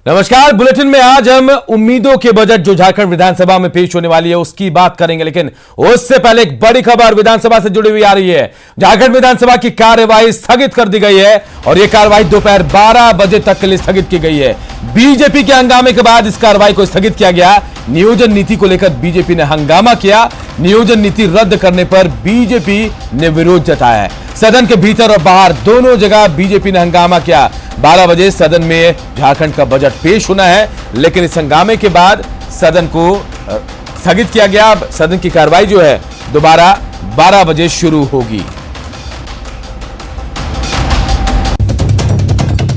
नमस्कार। बुलेटिन में आज हम उम्मीदों के बजट जो झारखंड विधानसभा में पेश होने वाली है उसकी बात करेंगे, लेकिन उससे पहले एक बड़ी खबर विधानसभा से जुड़ी हुई आ रही है। झारखंड विधानसभा की कार्यवाही स्थगित कर दी गई है और यह कार्यवाही दोपहर 12 बजे तक के लिए स्थगित की गई है। बीजेपी के हंगामे के बाद इस कार्रवाई को स्थगित किया गया। नियोजन नीति को लेकर बीजेपी ने हंगामा किया। नियोजन नीति रद्द करने पर बीजेपी ने विरोध जताया है। सदन के भीतर और बाहर दोनों जगह बीजेपी ने हंगामा किया। 12 बजे सदन में झारखंड का बजट पेश होना है, लेकिन इस हंगामे के बाद सदन को स्थगित किया गया। अब सदन की कार्रवाई जो है दोबारा 12 बजे शुरू होगी।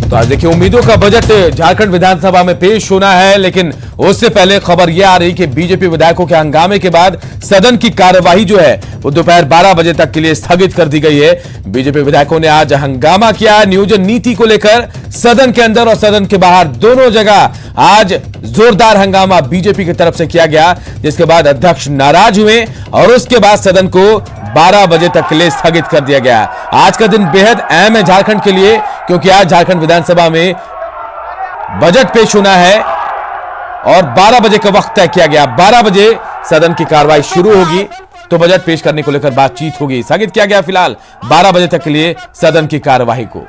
तो आज देखिए, उम्मीदों का बजट झारखंड विधानसभा में पेश होना है, लेकिन उससे पहले खबर यह आ रही कि बीजेपी विधायकों के हंगामे के बाद सदन की कार्यवाही जो है वो दोपहर 12 बजे तक के लिए स्थगित कर दी गई है। बीजेपी विधायकों ने आज हंगामा किया नियोजन नीति को लेकर। सदन के अंदर और सदन के बाहर दोनों जगह आज जोरदार हंगामा बीजेपी की तरफ से किया गया, जिसके बाद अध्यक्ष नाराज हुए और उसके बाद सदन को 12 बजे तक के लिए स्थगित कर दिया गया। आज का दिन बेहद अहम है झारखंड के लिए, क्योंकि आज झारखंड विधानसभा में बजट पेश होना है और 12 बजे का वक्त तय किया गया। 12 बजे सदन की कार्रवाई शुरू होगी तो बजट पेश करने को लेकर बातचीत होगी। स्थगित किया गया फिलहाल 12 बजे तक के लिए सदन की कार्यवाही को।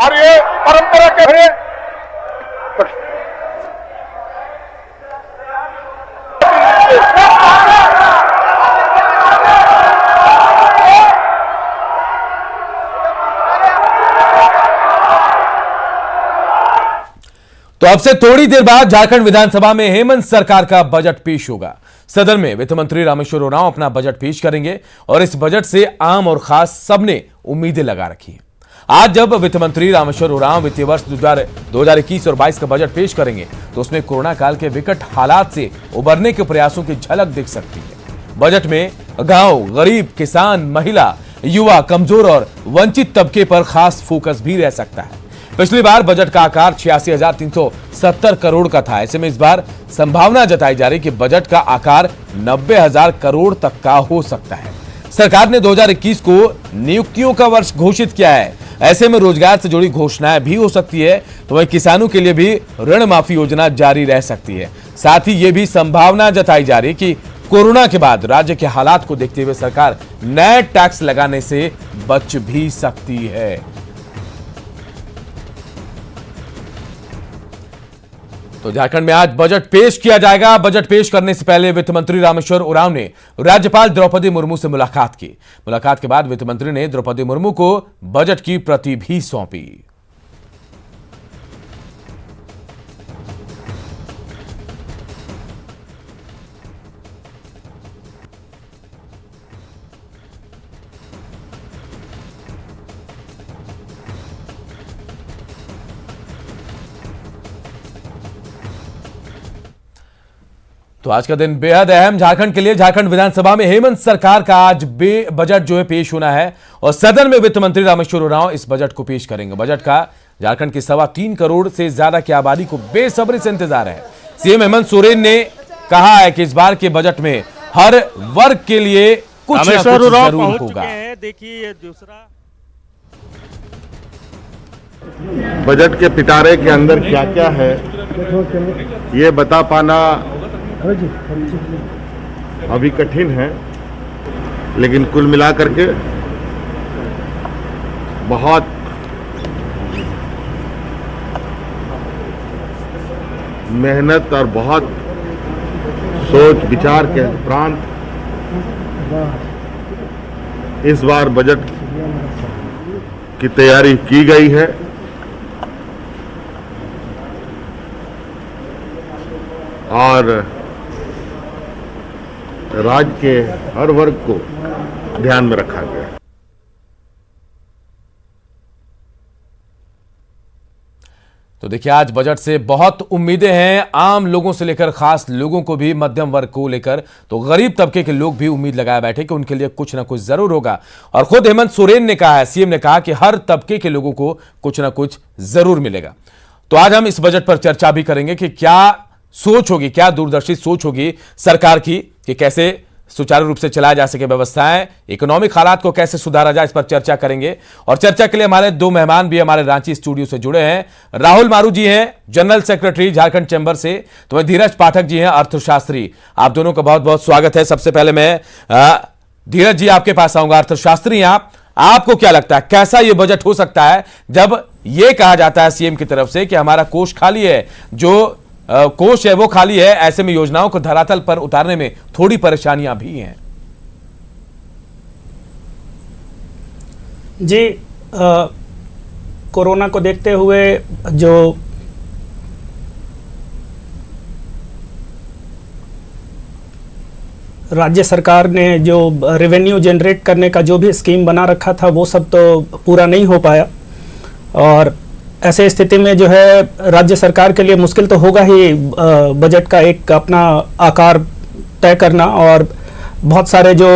और ये परंपरा के है तो अब से थोड़ी देर बाद झारखंड विधानसभा में हेमंत सरकार का बजट पेश होगा। सदन में वित्त मंत्री रामेश्वर उरांव अपना बजट पेश करेंगे और इस बजट से आम और खास सबने उम्मीदें लगा रखी हैं। आज जब वित्त मंत्री रामेश्वर उरांव वित्तीय वर्ष 2021 और 22 का बजट पेश करेंगे तो उसमें कोरोना काल के विकट हालात से उबरने के प्रयासों की झलक दिख सकती है। बजट में गांव, गरीब, किसान, महिला, युवा, कमजोर और वंचित तबके पर खास फोकस भी रह सकता है। पिछली बार बजट का आकार 86,370 करोड़ का था। ऐसे में इस बार संभावना जताई जा रही कि बजट का आकार 90,000 करोड़ तक का हो सकता है। सरकार ने 2021 को नियुक्तियों का वर्ष घोषित किया है। ऐसे में रोजगार से जुड़ी घोषणाएं भी हो सकती है, तो वहीं किसानों के लिए भी ऋण माफी योजना जारी रह सकती है। साथ ही ये भी संभावना जताई जा रही है कि कोरोना के बाद राज्य के हालात को देखते हुए सरकार नए टैक्स लगाने से बच भी सकती है। तो झारखंड में आज बजट पेश किया जाएगा। बजट पेश करने से पहले वित्त मंत्री रामेश्वर उरांव ने राज्यपाल द्रौपदी मुर्मू से मुलाकात की। मुलाकात के बाद वित्त मंत्री ने द्रौपदी मुर्मू को बजट की प्रति भी सौंपी। तो आज का दिन बेहद अहम झारखंड के लिए। झारखंड विधानसभा में हेमंत सरकार का आज बजट जो है पेश होना है और सदन में वित्त मंत्री रामेश्वर उरांव इस बजट को पेश करेंगे। बजट का झारखंड की 3.25 करोड़ से ज्यादा की आबादी को बेसब्री से इंतजार है। सीएम हेमंत सोरेन ने कहा है कि इस बार के बजट में हर वर्ग के लिए कुछ न कुछ जरूर होगा। देखिए दूसरा बजट के पिटारे के अंदर क्या क्या है ये बता पाना अभी कठिन है, लेकिन कुल मिलाकर के बहुत मेहनत और बहुत सोच विचार के उपरांत इस बार बजट की तैयारी की गई है। और राज्य के हर वर्ग को ध्यान में रखा गया। तो देखिए, आज बजट से बहुत उम्मीदें हैं, आम लोगों से लेकर खास लोगों को भी, मध्यम वर्ग को लेकर तो गरीब तबके के लोग भी उम्मीद लगाए बैठे कि उनके लिए कुछ ना कुछ जरूर होगा। और खुद हेमंत सोरेन ने कहा है, सीएम ने कहा कि हर तबके के लोगों को कुछ ना कुछ जरूर मिलेगा। तो आज हम इस बजट पर चर्चा भी करेंगे कि क्या सोच होगी, क्या दूरदर्शी सोच होगी सरकार की कि कैसे सुचारू रूप से चलाया जा सके, व्यवस्थाएं, इकोनॉमिक हालात को कैसे सुधारा जाए, इस पर चर्चा करेंगे। और चर्चा के लिए हमारे दो मेहमान भी हमारे रांची स्टूडियो से जुड़े हैं। राहुल मारू जी हैं जनरल सेक्रेटरी झारखंड चैंबर से, तो वहीं धीरज पाठक जी हैं अर्थशास्त्री। आप दोनों का बहुत बहुत स्वागत है। सबसे पहले मैं धीरज जी आपके पास आऊंगा। अर्थशास्त्री आपको क्या लगता है कैसा यह बजट हो सकता है जब यह कहा जाता है सीएम की तरफ से कि हमारा कोष खाली है, जो कोष है वो खाली है, ऐसे में योजनाओं को धरातल पर उतारने में थोड़ी परेशानियां भी हैं? जी, कोरोना को देखते हुए जो राज्य सरकार ने जो रेवेन्यू जनरेट करने का जो भी स्कीम बना रखा था वो सब तो पूरा नहीं हो पाया, और ऐसे स्थिति में जो है राज्य सरकार के लिए मुश्किल तो होगा ही बजट का एक अपना आकार तय करना। और बहुत सारे जो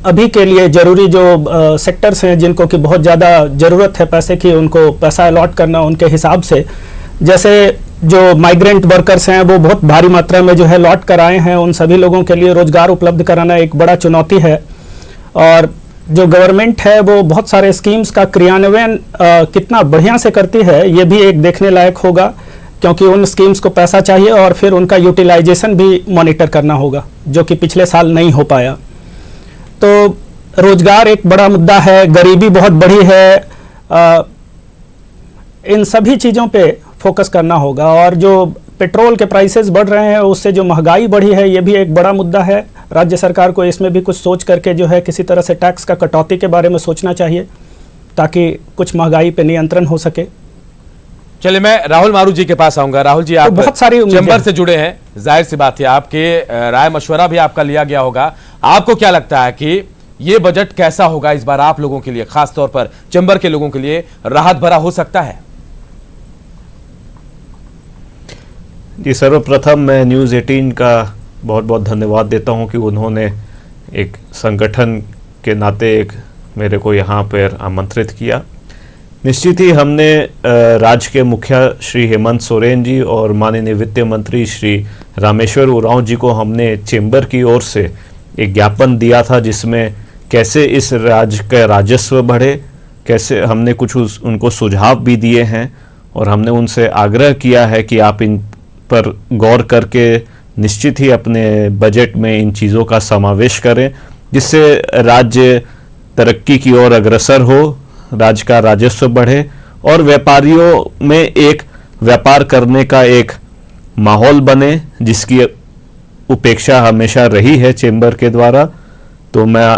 अभी के लिए ज़रूरी जो सेक्टर्स हैं जिनको कि बहुत ज़्यादा ज़रूरत है पैसे की, उनको पैसा अलॉट करना उनके हिसाब से। जैसे जो माइग्रेंट वर्कर्स हैं वो बहुत भारी मात्रा में जो है लौट कर आए हैं, उन सभी लोगों के लिए रोज़गार उपलब्ध कराना एक बड़ा चुनौती है। और जो गवर्नमेंट है वो बहुत सारे स्कीम्स का क्रियान्वयन कितना बढ़िया से करती है ये भी एक देखने लायक होगा, क्योंकि उन स्कीम्स को पैसा चाहिए और फिर उनका यूटिलाइजेशन भी मॉनिटर करना होगा, जो कि पिछले साल नहीं हो पाया। तो रोजगार एक बड़ा मुद्दा है, गरीबी बहुत बढ़ी है, इन सभी चीज़ों पे फोकस करना होगा। और जो पेट्रोल के प्राइसेस बढ़ रहे हैं उससे जो महंगाई बढ़ी है ये भी एक बड़ा मुद्दा है। राज्य सरकार को इसमें भी कुछ सोच करके जो है किसी तरह से टैक्स का कटौती के बारे में सोचना चाहिए, ताकि कुछ महंगाई पे नियंत्रण हो सके। चलिए मैं राहुल मारू जी के पास आऊंगा। राहुल जी, आप बहुत सारी चैंबर से जुड़े हैं, जाहिर सी बात है आपके राय मशवरा भी आपका लिया गया होगा। आपको क्या लगता है कि ये बजट कैसा होगा इस बार आप लोगों के लिए, खासतौर पर चैंबर के लोगों के लिए राहत भरा हो सकता है? जी, सर्वप्रथम मैं न्यूज़ 18 का बहुत बहुत धन्यवाद देता हूं कि उन्होंने एक संगठन के नाते एक मेरे को यहाँ पर आमंत्रित किया। निश्चित ही हमने राज्य के मुखिया श्री हेमंत सोरेन जी और माननीय वित्त मंत्री श्री रामेश्वर उरांव जी को हमने चैम्बर की ओर से एक ज्ञापन दिया था, जिसमें कैसे इस राज्य का राजस्व बढ़े, कैसे हमने कुछ उनको सुझाव भी दिए हैं। और हमने उनसे आग्रह किया है कि आप इन पर गौर करके निश्चित ही अपने बजट में इन चीज़ों का समावेश करें, जिससे राज्य तरक्की की ओर अग्रसर हो, राज्य का राजस्व बढ़े और व्यापारियों में एक व्यापार करने का एक माहौल बने, जिसकी उपेक्षा हमेशा रही है चैम्बर के द्वारा। तो मैं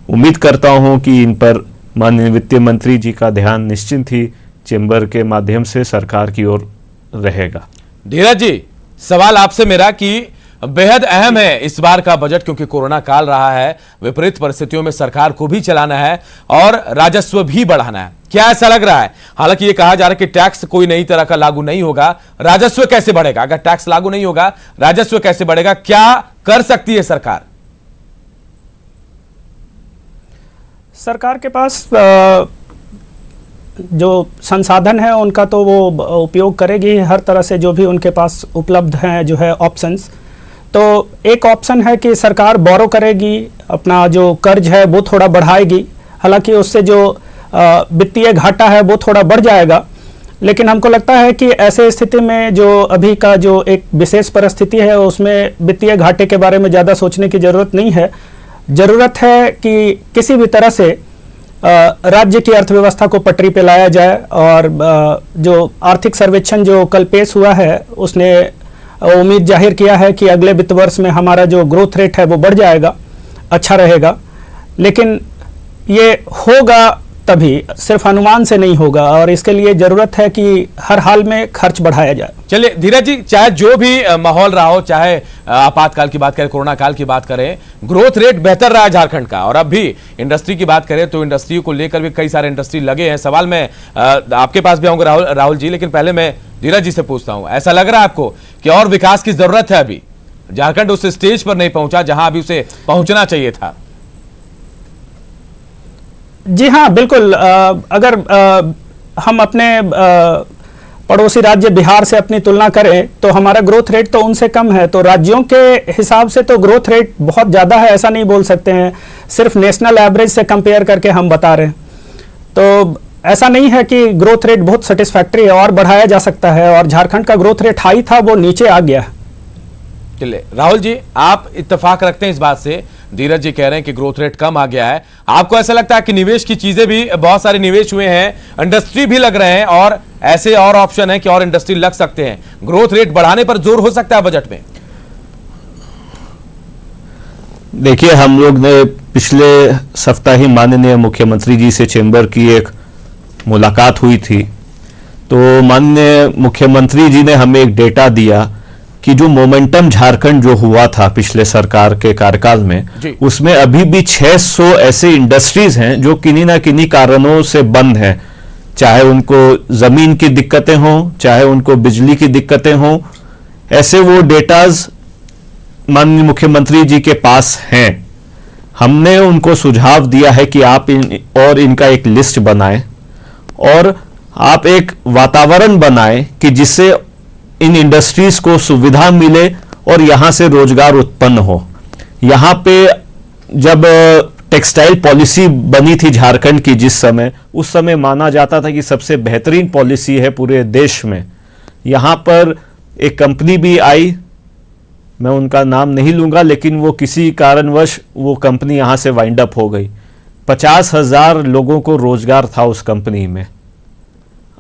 उम्मीद करता हूं कि इन पर माननीय वित्त मंत्री जी का ध्यान निश्चित ही चैम्बर के माध्यम से सरकार की ओर रहेगा। धीरज जी, सवाल आपसे मेरा कि बेहद अहम है इस बार का बजट, क्योंकि कोरोना काल रहा है, विपरीत परिस्थितियों में सरकार को भी चलाना है और राजस्व भी बढ़ाना है। क्या ऐसा लग रहा है, हालांकि ये कहा जा रहा है कि टैक्स कोई नई तरह का लागू नहीं होगा, राजस्व कैसे बढ़ेगा? अगर टैक्स लागू नहीं होगा, राजस्व कैसे बढ़ेगा? क्या कर सकती है सरकार? सरकार के पास जो संसाधन है उनका तो वो उपयोग करेगी हर तरह से, जो भी उनके पास उपलब्ध हैं जो है ऑप्शंस। तो एक ऑप्शन है कि सरकार बोरो करेगी, अपना जो कर्ज है वो थोड़ा बढ़ाएगी, हालांकि उससे जो वित्तीय घाटा है वो थोड़ा बढ़ जाएगा। लेकिन हमको लगता है कि ऐसे स्थिति में जो अभी का जो एक विशेष परिस्थिति है उसमें वित्तीय घाटे के बारे में ज़्यादा सोचने की ज़रूरत नहीं है। ज़रूरत है कि किसी भी तरह से राज्य की अर्थव्यवस्था को पटरी पे लाया जाए। और जो आर्थिक सर्वेक्षण जो कल पेश हुआ है उसने उम्मीद जाहिर किया है कि अगले वित्त वर्ष में हमारा जो ग्रोथ रेट है वो बढ़ जाएगा, अच्छा रहेगा। लेकिन ये होगा तभी, सिर्फ अनुमान से नहीं होगा, और इसके लिए जरूरत है कि हर हाल में खर्च बढ़ाया जाए। चलिए धीरज जी, चाहे जो भी माहौल रहा हो, चाहे आपातकाल की बात करें, कोरोना काल की बात करें, ग्रोथ रेट बेहतर रहा है झारखंड का। और अब भी इंडस्ट्री की बात करें तो इंडस्ट्री को लेकर भी कई सारे इंडस्ट्री लगे हैं। सवाल मैं आपके पास भी आऊंगा राहुल जी, लेकिन पहले मैं धीरज जी से पूछता हूं, ऐसा लग रहा है आपको कि और विकास की जरूरत है? अभी झारखंड उस स्टेज पर नहीं पहुंचा जहां अभी उसे पहुंचना चाहिए था। जी हाँ, बिल्कुल। अगर हम अपने पड़ोसी राज्य बिहार से अपनी तुलना करें तो हमारा ग्रोथ रेट तो उनसे कम है, तो राज्यों के हिसाब से तो ग्रोथ रेट बहुत ज़्यादा है, ऐसा नहीं बोल सकते हैं। सिर्फ नेशनल एवरेज से कंपेयर करके हम बता रहे हैं, तो ऐसा नहीं है कि ग्रोथ रेट बहुत सेटिस्फैक्ट्री है, और बढ़ाया जा सकता है। और झारखंड का ग्रोथ रेट हाई था, वो नीचे आ गया है। चलिए राहुल जी, आप इत्तेफाक रखते हैं इस बात से, धीरज जी कह रहे हैं कि ग्रोथ रेट कम आ गया है। आपको ऐसा लगता है कि निवेश की चीजें भी, बहुत सारे निवेश हुए हैं, इंडस्ट्री भी लग रहे हैं, और ऐसे और ऑप्शन है कि और इंडस्ट्री लग सकते हैं, ग्रोथ रेट बढ़ाने पर जोर हो सकता है बजट में? देखिए, हम लोग ने पिछले सप्ताह ही माननीय मुख्यमंत्री जी से चेंबर की एक मुलाकात हुई थी, तो माननीय मुख्यमंत्री जी ने हमें एक डेटा दिया कि जो मोमेंटम झारखंड जो हुआ था पिछले सरकार के कार्यकाल में, उसमें अभी भी 600 ऐसे इंडस्ट्रीज हैं जो किन्हीं ना किन्हीं कारणों से बंद हैं, चाहे उनको जमीन की दिक्कतें हों, चाहे उनको बिजली की दिक्कतें हों। ऐसे वो डेटाज माननीय मुख्यमंत्री जी के पास हैं। हमने उनको सुझाव दिया है कि आप इनका एक लिस्ट बनाएं और आप एक वातावरण बनाएं कि जिससे इन इंडस्ट्रीज को सुविधा मिले और यहां से रोजगार उत्पन्न हो। यहां पे जब टेक्सटाइल पॉलिसी बनी थी झारखंड की, जिस समय, उस समय माना जाता था कि सबसे बेहतरीन पॉलिसी है पूरे देश में। यहां पर एक कंपनी भी आई, मैं उनका नाम नहीं लूंगा, लेकिन वो किसी कारणवश वो कंपनी यहां से वाइंड अप हो गई। 50,000 लोगों को रोजगार था उस कंपनी में।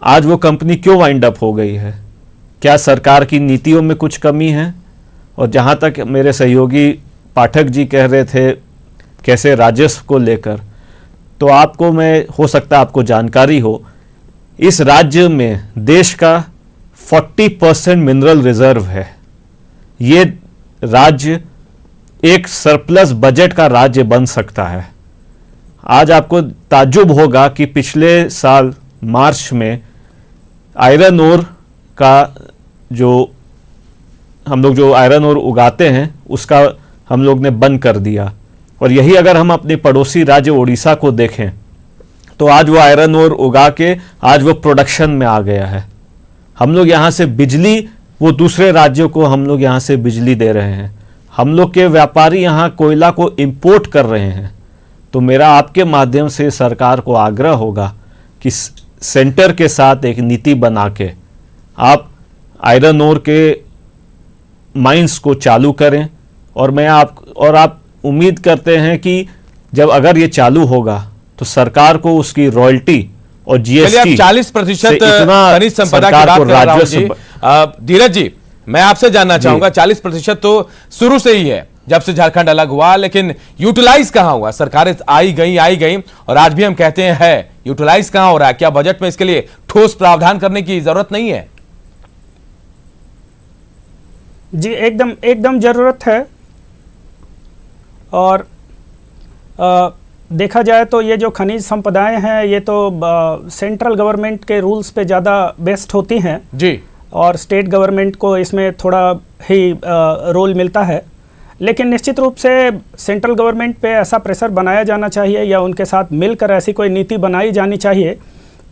आज वो कंपनी क्यों वाइंड अप हो गई है? क्या सरकार की नीतियों में कुछ कमी है? और जहां तक मेरे सहयोगी पाठक जी कह रहे थे कैसे राजस्व को लेकर, तो आपको हो सकता है आपको जानकारी हो, इस राज्य में देश का 40% मिनरल रिजर्व है। ये राज्य एक सरप्लस बजट का राज्य बन सकता है। आज आपको ताज्जुब होगा कि पिछले साल मार्च में आयरन ओर का जो हम लोग जो आयरन ओर उगाते हैं उसका हम लोग ने बंद कर दिया। और यही अगर हम अपने पड़ोसी राज्य उड़ीसा को देखें तो आज वो आयरन ओर उगा के आज वो प्रोडक्शन में आ गया है। हम लोग यहाँ से बिजली, वो दूसरे राज्यों को हम लोग यहाँ से बिजली दे रहे हैं। हम लोग के व्यापारी यहाँ कोयला को इंपोर्ट कर रहे हैं। तो मेरा आपके माध्यम से सरकार को आग्रह होगा कि सेंटर के साथ एक नीति बना के आप आयरन ओर के माइंस को चालू करें। और आप उम्मीद करते हैं कि जब अगर ये चालू होगा तो सरकार को उसकी रॉयल्टी और जीएसटी 40% खनिज संपदा की बात कर रहा हूं जी। धीरज जी, मैं आपसे जानना चाहूंगा, 40% तो शुरू से ही है जब से झारखंड अलग हुआ, लेकिन यूटिलाइज कहां हुआ? सरकारें आई गई और आज भी हम कहते हैं यूटिलाइज कहां हो रहा है? क्या बजट में इसके लिए ठोस प्रावधान करने की जरूरत नहीं है? जी एकदम जरूरत है। और देखा जाए तो ये जो खनिज संपदाएं हैं ये तो सेंट्रल गवर्नमेंट के रूल्स पे ज़्यादा बेस्ड होती हैं जी, और स्टेट गवर्नमेंट को इसमें थोड़ा ही रोल मिलता है। लेकिन निश्चित रूप से सेंट्रल गवर्नमेंट पे ऐसा प्रेशर बनाया जाना चाहिए या उनके साथ मिलकर ऐसी कोई नीति बनाई जानी चाहिए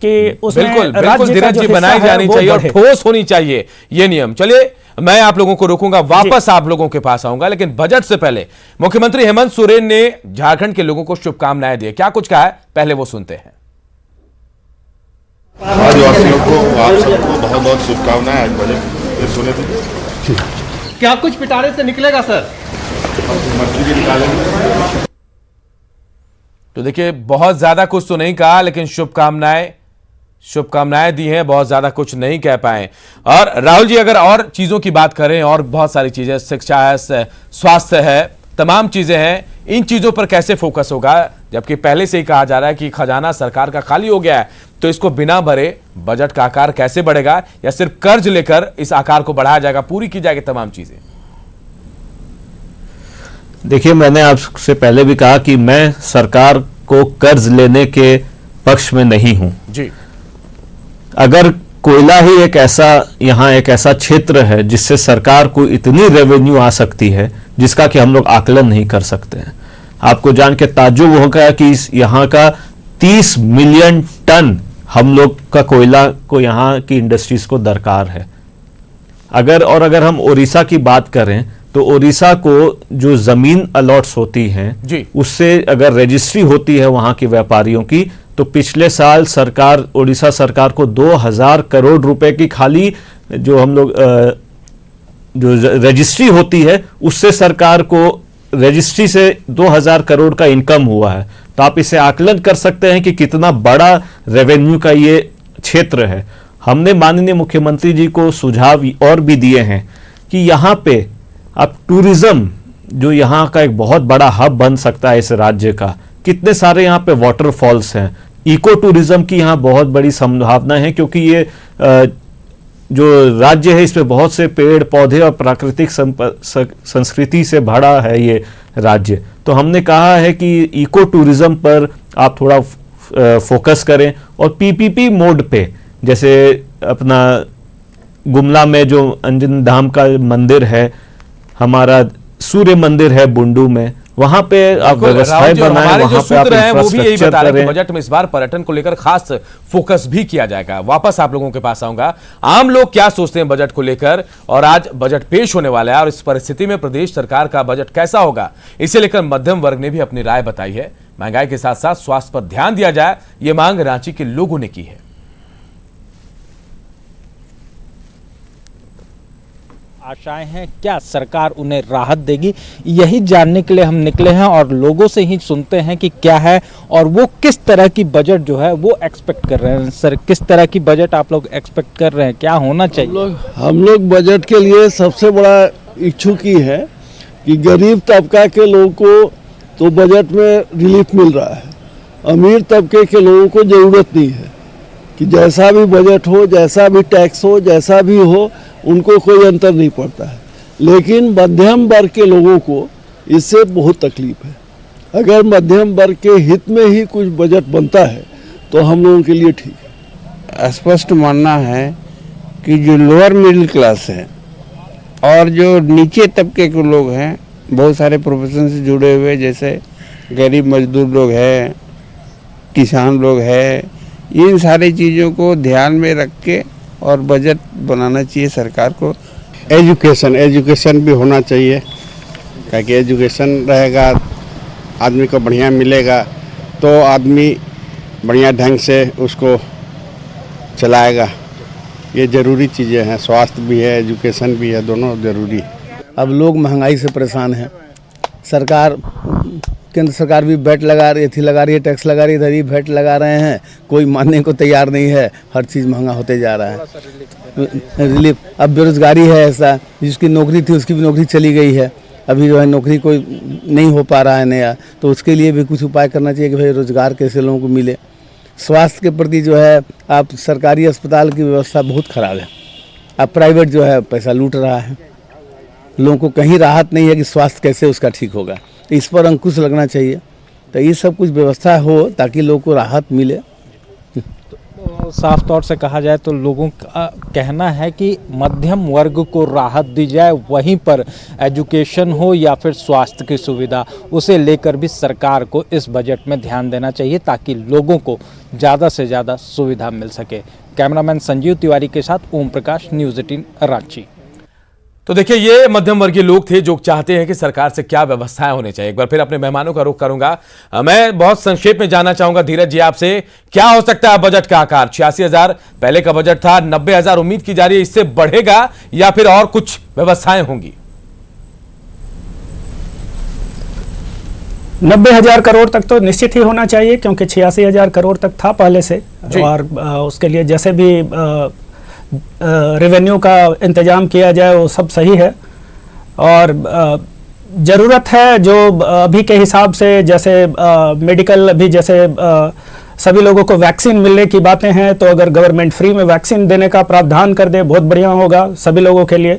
कि उसमें बिल्कुल धीरज जी बनाई जानी चाहिए और ठोस होनी चाहिए ये नियम। चलिए, मैं आप लोगों को रोकूंगा, वापस आप लोगों के पास आऊंगा, लेकिन बजट से पहले मुख्यमंत्री हेमंत सोरेन ने झारखंड के लोगों को शुभकामनाएं दी। क्या कुछ कहा है, पहले वो सुनते हैं। आदिवासियों को, आप सबको बहुत बहुत शुभकामनाएं। आज बजट सुने थे, क्या कुछ पिटारे से निकलेगा सर? मछली भी निकालेंगे। तो देखिए, बहुत ज्यादा कुछ तो नहीं कहा, लेकिन शुभकामनाएं दी हैं, बहुत ज्यादा कुछ नहीं कह पाए। और राहुल जी, अगर और चीजों की बात करें, और बहुत सारी चीजें, शिक्षा है, स्वास्थ्य है, तमाम चीजें हैं, इन चीजों पर कैसे फोकस होगा? जबकि पहले से ही कहा जा रहा है कि खजाना सरकार का खाली हो गया है, तो इसको बिना भरे बजट का आकार कैसे बढ़ेगा, या सिर्फ कर्ज लेकर इस आकार को बढ़ाया जाएगा, पूरी की जाएगी तमाम चीजें? देखिए, मैंने आपसे पहले भी कहा कि मैं सरकार को कर्ज लेने के पक्ष में नहीं हूं जी। अगर कोयला ही एक ऐसा क्षेत्र है जिससे सरकार को इतनी रेवेन्यू आ सकती है जिसका कि हम लोग आकलन नहीं कर सकते हैं। आपको जान के ताज्जुब होगा कि यहाँ का 30 मिलियन टन हम लोग का कोयला को यहाँ की इंडस्ट्रीज को दरकार है। अगर हम उड़ीसा की बात करें तो उड़ीसा को जो जमीन अलॉट्स होती हैं जी, उससे अगर रजिस्ट्री होती है वहां के व्यापारियों की, तो पिछले साल सरकार, उड़ीसा सरकार को 2000 करोड़ रुपए की खाली जो हम लोग जो रजिस्ट्री होती है उससे सरकार को रजिस्ट्री से 2000 करोड़ का इनकम हुआ है। तो आप इसे आकलन कर सकते हैं कि कितना बड़ा रेवेन्यू का ये क्षेत्र है। हमने माननीय मुख्यमंत्री जी को सुझाव और भी दिए हैं कि यहाँ पे अब टूरिज्म जो यहाँ का एक बहुत बड़ा हब बन सकता है इस राज्य का। कितने सारे यहाँ पे वाटरफॉल्स हैं, इको टूरिज्म की यहाँ बहुत बड़ी संभावना है, क्योंकि ये जो राज्य है इसमें बहुत से पेड़ पौधे और प्राकृतिक संस्कृति से भरा है ये राज्य। तो हमने कहा है कि इको टूरिज्म पर आप थोड़ा फोकस करें और पीपीपी मोड पे, जैसे अपना गुमला में जो अंजन धाम का मंदिर है, हमारा सूर्य मंदिर है बुंडू में, वहां पे आप व्यवस्थाएं बनाएं, हमारे जो वहां पे आप सूत्र हैं वो भी यही बता रहे हैं कि करें। बजट में इस बार पर्यटन को लेकर खास फोकस भी किया जाएगा। वापस आप लोगों के पास आऊंगा, आम लोग क्या सोचते हैं बजट को लेकर, और आज बजट पेश होने वाला है और इस परिस्थिति में प्रदेश सरकार का बजट कैसा होगा, इसे लेकर मध्यम वर्ग ने भी अपनी राय बताई है। महंगाई के साथ साथ स्वास्थ्य पर ध्यान दिया जाए, ये मांग रांची के लोगों ने की है। आशाएं हैं, क्या सरकार उन्हें राहत देगी, यही जानने के लिए हम निकले हैं और लोगों से ही सुनते हैं कि क्या है और वो किस तरह की बजट जो है वो एक्सपेक्ट कर रहे हैं। सर, किस तरह की बजट आप लोग एक्सपेक्ट कर रहे हैं, क्या होना चाहिए? हम लोग बजट के लिए सबसे बड़ा इच्छुक ही है कि गरीब तबका के लोगों को तो बजट में रिलीफ मिल रहा है, अमीर तबके के लोगों को ज़रूरत नहीं है कि जैसा भी बजट हो, जैसा भी टैक्स हो, जैसा भी हो, उनको कोई अंतर नहीं पड़ता है। लेकिन मध्यम वर्ग के लोगों को इससे बहुत तकलीफ है। अगर मध्यम वर्ग के हित में ही कुछ बजट बनता है तो हम लोगों के लिए ठीक है। स्पष्ट मानना है कि जो लोअर मिडिल क्लास है और जो नीचे तबके के लोग हैं, बहुत सारे प्रोफेशन से जुड़े हुए, जैसे गरीब मजदूर लोग हैं, किसान लोग हैं, इन सारी चीज़ों को ध्यान में रख के और बजट बनाना चाहिए सरकार को। एजुकेशन भी होना चाहिए, क्योंकि एजुकेशन रहेगा, आदमी को बढ़िया मिलेगा तो आदमी बढ़िया ढंग से उसको चलाएगा। ये ज़रूरी चीज़ें हैं, स्वास्थ्य भी है, एजुकेशन भी है, दोनों ज़रूरी है। अब लोग महंगाई से परेशान हैं। सरकार, केंद्र सरकार भी वैट लगा रही है, टैक्स लगा रही है, इधर ही वैट लगा रहे हैं, कोई मानने को तैयार नहीं है। हर चीज़ महंगा होते जा रहा है। रिलीफ, अब बेरोजगारी है, ऐसा जिसकी नौकरी थी उसकी भी नौकरी चली गई है, अभी जो है नौकरी कोई नहीं हो पा रहा है नया, तो उसके लिए भी कुछ उपाय करना चाहिए कि भाई रोजगार कैसे लोगों को मिले। स्वास्थ्य के प्रति जो है, आप सरकारी अस्पताल की व्यवस्था बहुत ख़राब है, अब प्राइवेट जो है पैसा लूट रहा है, लोगों को कहीं राहत नहीं है कि स्वास्थ्य कैसे उसका ठीक होगा। तो इस पर अंकुश लगना चाहिए, तो ये सब कुछ व्यवस्था हो ताकि लोगों को राहत मिले। तो साफ तौर से कहा जाए तो लोगों का कहना है कि मध्यम वर्ग को राहत दी जाए, वहीं पर एजुकेशन हो या फिर स्वास्थ्य की सुविधा, उसे लेकर भी सरकार को इस बजट में ध्यान देना चाहिए ताकि लोगों को ज़्यादा से ज़्यादा सुविधा मिल सके। कैमरामैन संजीव तिवारी के साथ ओम प्रकाश, न्यूज़ 18 रांची। तो देखिए, ये मध्यम वर्गीय लोग थे जो चाहते हैं कि सरकार से क्या व्यवस्थाएं होनी चाहिए। एक बार फिर अपने मेहमानों का रुख करूंगा। मैं बहुत संक्षेप में जानना चाहूंगा धीरज जी आपसे, क्या हो सकता है बजट का आकार? 86,000 पहले का बजट था, 90,000 उम्मीद की जा रही है, इससे बढ़ेगा या फिर और कुछ व्यवस्थाएं होंगी? 90,000 करोड़ तक तो निश्चित ही होना चाहिए, क्योंकि 86,000 करोड़ तक था पहले से, और उसके लिए जैसे भी रेवेन्यू का इंतजाम किया जाए वो सब सही है। और ज़रूरत है जो अभी के हिसाब से, जैसे मेडिकल, अभी जैसे सभी लोगों को वैक्सीन मिलने की बातें हैं, तो अगर गवर्नमेंट फ्री में वैक्सीन देने का प्रावधान कर दे बहुत बढ़िया होगा सभी लोगों के लिए।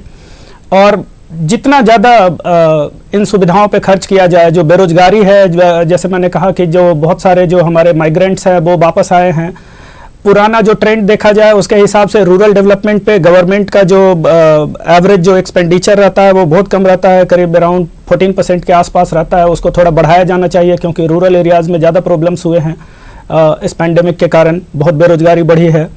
और जितना ज़्यादा इन सुविधाओं पे खर्च किया जाए, जो बेरोजगारी है, जैसे मैंने कहा कि जो बहुत सारे जो हमारे माइग्रेंट्स हैं वो वापस आए हैं, पुराना जो ट्रेंड देखा जाए उसके हिसाब से रूरल डेवलपमेंट पे गवर्नमेंट का जो एवरेज जो एक्सपेंडिचर रहता है वो बहुत कम रहता है, करीब अराउंड 14% के आसपास रहता है। उसको थोड़ा बढ़ाया जाना चाहिए, क्योंकि रूरल एरियाज़ में ज़्यादा प्रॉब्लम्स हुए हैं इस पैंडेमिक के कारण बहुत बेरोजगारी बढ़ी है।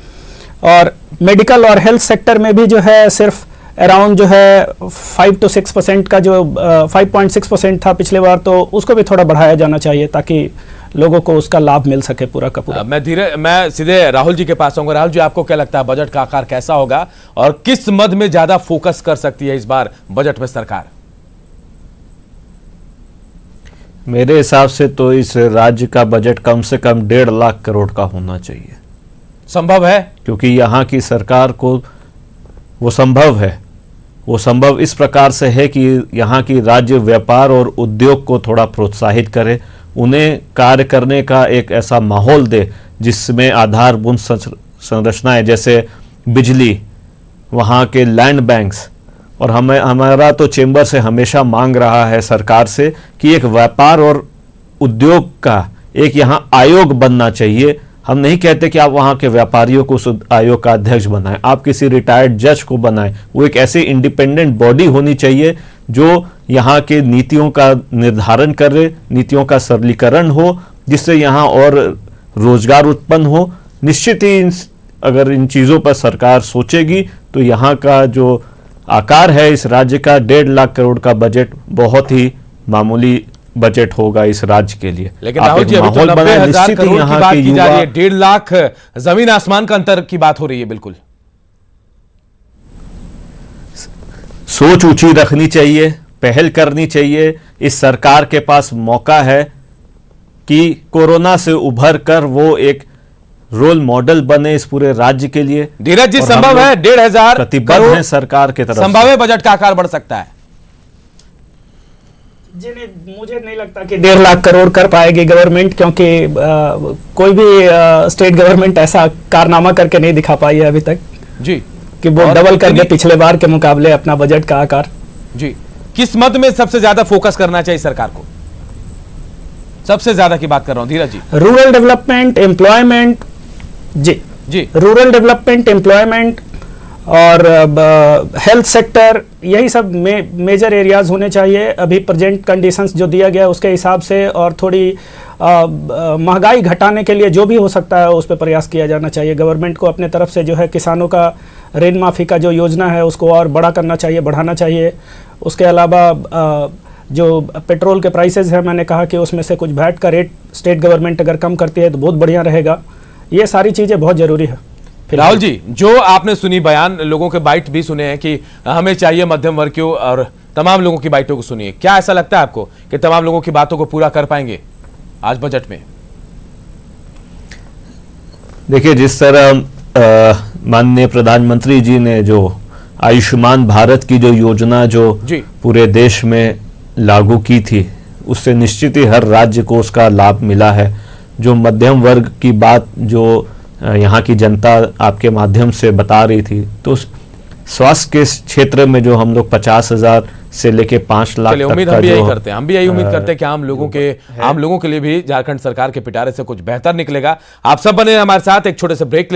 और मेडिकल और हेल्थ सेक्टर में भी जो है सिर्फ अराउंड जो है 5 to 6% का जो 5.6% था पिछले बार, तो उसको भी थोड़ा बढ़ाया जाना चाहिए ताकि लोगों को उसका लाभ मिल सके पूरा का पूरा। मैं सीधे राहुल जी के पास आऊंगा। राहुल जी, आपको क्या लगता है बजट का आकार कैसा होगा और किस मद में ज्यादा फोकस कर सकती है इस बार बजट में सरकार? मेरे हिसाब से तो इस राज्य का बजट कम से कम 1.5 लाख करोड़ का होना चाहिए। संभव है? क्योंकि यहाँ की सरकार को वो संभव इस प्रकार से है कि यहाँ की राज्य व्यापार और उद्योग को थोड़ा प्रोत्साहित करे, उन्हें कार्य करने का एक ऐसा माहौल दे जिसमें आधारभूत संरचनाएं जैसे बिजली, वहाँ के लैंड बैंक्स, और हमारा तो चेंबर से हमेशा मांग रहा है सरकार से कि एक व्यापार और उद्योग का एक यहाँ आयोग बनना चाहिए। हम नहीं कहते कि आप वहाँ के व्यापारियों को उस आयोग का अध्यक्ष बनाएं, आप किसी रिटायर्ड जज को बनाएं। वो एक ऐसी इंडिपेंडेंट बॉडी होनी चाहिए जो यहाँ के नीतियों का निर्धारण करे, नीतियों का सरलीकरण हो, जिससे यहाँ और रोजगार उत्पन्न हो। निश्चित ही अगर इन चीज़ों पर सरकार सोचेगी तो यहाँ का जो आकार है इस राज्य का 1.5 लाख करोड़ का बजट बहुत ही मामूली बजट होगा इस राज्य के लिए। लेकिन राहुल जी, अभी तो 90,000 करोड़ की बात की जा रही है, 1.5 लाख जमीन आसमान का अंतर की बात हो रही है। बिल्कुल सोच ऊंची रखनी चाहिए, पहल करनी चाहिए। इस सरकार के पास मौका है कि कोरोना से उभर कर वो एक रोल मॉडल बने इस पूरे राज्य के लिए। धीरज जी, संभव है 1.5 प्रतिबद्ध है सरकार की तरफ से? संभव है बजट का आकार बढ़ सकता है? जी नहीं, मुझे नहीं लगता कि 1.5 लाख करोड़ कर पाएगी गवर्नमेंट, क्योंकि कोई भी स्टेट गवर्नमेंट ऐसा कारनामा करके नहीं दिखा पाई है अभी तक जी कि वो डबल कर दे पिछले बार के मुकाबले अपना बजट का आकार। जी, किस मद में सबसे ज्यादा फोकस करना चाहिए सरकार को? सबसे ज्यादा की बात कर रहा हूं धीरज जी। रूरल डेवलपमेंट, एम्प्लॉयमेंट, जी रूरल डेवलपमेंट, एम्प्लॉयमेंट और हेल्थ सेक्टर, यही सब मेजर एरियाज होने चाहिए अभी प्रेजेंट कंडीशंस जो दिया गया है उसके हिसाब से। और थोड़ी महंगाई घटाने के लिए जो भी हो सकता है उस पर प्रयास किया जाना चाहिए। गवर्नमेंट को अपने तरफ से जो है किसानों का ऋण माफ़ी का जो योजना है उसको और बड़ा करना चाहिए, बढ़ाना चाहिए। उसके अलावा जो पेट्रोल के प्राइसेस हैं, मैंने कहा कि उसमें से कुछ वैट का रेट स्टेट गवर्नमेंट अगर कम करती है तो बहुत बढ़िया रहेगा। ये सारी चीज़ें बहुत ज़रूरी है। राहुल जी, जो आपने सुनी बयान, लोगों के बाइट भी सुने हैं कि हमें चाहिए मध्यम वर्ग की, और तमाम लोगों की बाइटों को सुनिए, क्या ऐसा लगता है आपको कि तमाम लोगों की बातों को पूरा कर पाएंगे आज बजट में? देखिए, जिस तरह माननीय प्रधानमंत्री जी ने जो आयुष्मान भारत की जो योजना जो पूरे देश में लागू की थी, उससे निश्चित ही हर राज्य को उसका लाभ मिला है। जो मध्यम वर्ग की बात जो यहाँ की जनता आपके माध्यम से बता रही थी, तो स्वास्थ्य के क्षेत्र में जो हम लोग 50,000 से लेके 5 लाख तक उम्मीद का हम भी यही करते हैं। हम भी यही उम्मीद करते हैं कि आम लोगों के लिए भी झारखंड सरकार के पिटारे से कुछ बेहतर निकलेगा। आप सब बने हमारे साथ, एक छोटे से ब्रेक